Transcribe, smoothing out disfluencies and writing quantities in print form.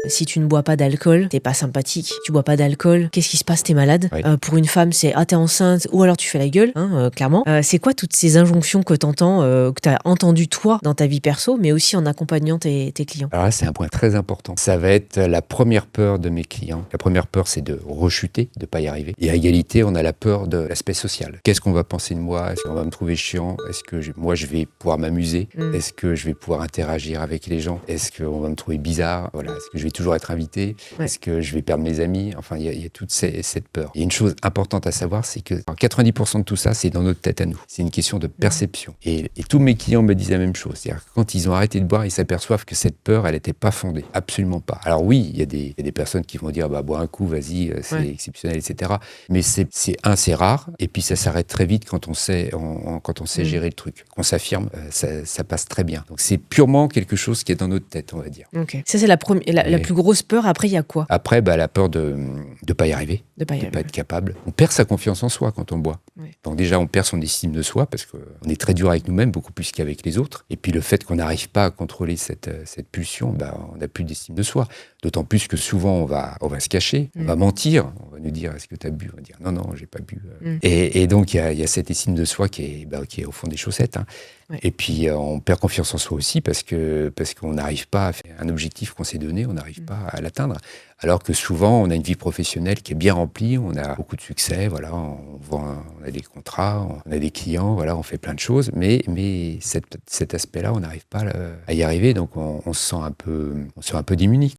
si tu ne bois pas d'alcool, t'es pas sympathique. Tu bois pas d'alcool, qu'est-ce qui se passe? T'es malade. Oui. Pour une femme, c'est t'es enceinte ou alors tu fais la gueule, clairement. C'est quoi toutes ces injonctions que t'entends, que t'as entendues toi dans ta vie perso, mais aussi en accompagnant tes clients? Alors là, c'est un point très important. Ça va être la première peur de mes clients. La première peur, c'est de rechuter, de pas y arriver. Et à égalité, on a la peur de l'aspect social. Qu'est-ce qu'on va penser de moi? Est-ce qu'on va me trouver chiant? Est-ce que moi, je vais pouvoir m'amuser? Est-ce que je vais pouvoir interagir avec les gens? Est-ce qu'on va me trouver bizarre? Voilà. Est-ce que je vais toujours être invité? Est-ce que je vais perdre mes amis? Enfin, il y a toute cette peur. Il y a une chose importante à savoir, c'est que 90% de tout ça, c'est dans notre tête à nous. C'est une question de perception. Et tous mes clients me disent la même chose. C'est-à-dire que quand ils ont arrêté de boire, ils s'aperçoivent que cette peur, elle n'était pas fondée. Absolument pas. Alors oui, il y a des personnes qui vont dire, bois un coup, vas-y, c'est exceptionnel, etc. Mais c'est rare. Et puis ça s'arrête très vite quand on sait gérer le truc. Qu'on s'affirme, ça passe très bien. Donc c'est purement quelque chose qui est dans notre tête, on va dire. Ok. Ça, c'est la plus grosse peur. Après, il y a quoi? Après, la peur de ne pas y arriver, de pas être capable. On perd sa confiance en soi quand on boit. Ouais. Donc déjà, on perd son estime de soi parce qu'on est très dur avec nous-mêmes, beaucoup plus qu'avec les autres. Et puis le fait qu'on n'arrive pas à contrôler cette pulsion, on n'a plus d'estime de soi. D'autant plus que souvent, on va se cacher, on va mentir, on va nous dire, est-ce que tu as bu? On va dire, non, j'ai pas bu. Et donc, il y a cette estime de soi qui est au fond des chaussettes. Hein. Ouais. Et puis, on perd confiance en soi aussi parce qu'on n'arrive pas à faire un objectif qu'on s'est donné, on n'arrive pas à l'atteindre. Alors que souvent, on a une vie professionnelle qui est bien remplie, on a beaucoup de succès, voilà, on a des contrats, on a des clients, voilà, on fait plein de choses, mais cet aspect-là, on n'arrive pas à y arriver, donc on se sent un peu démuni.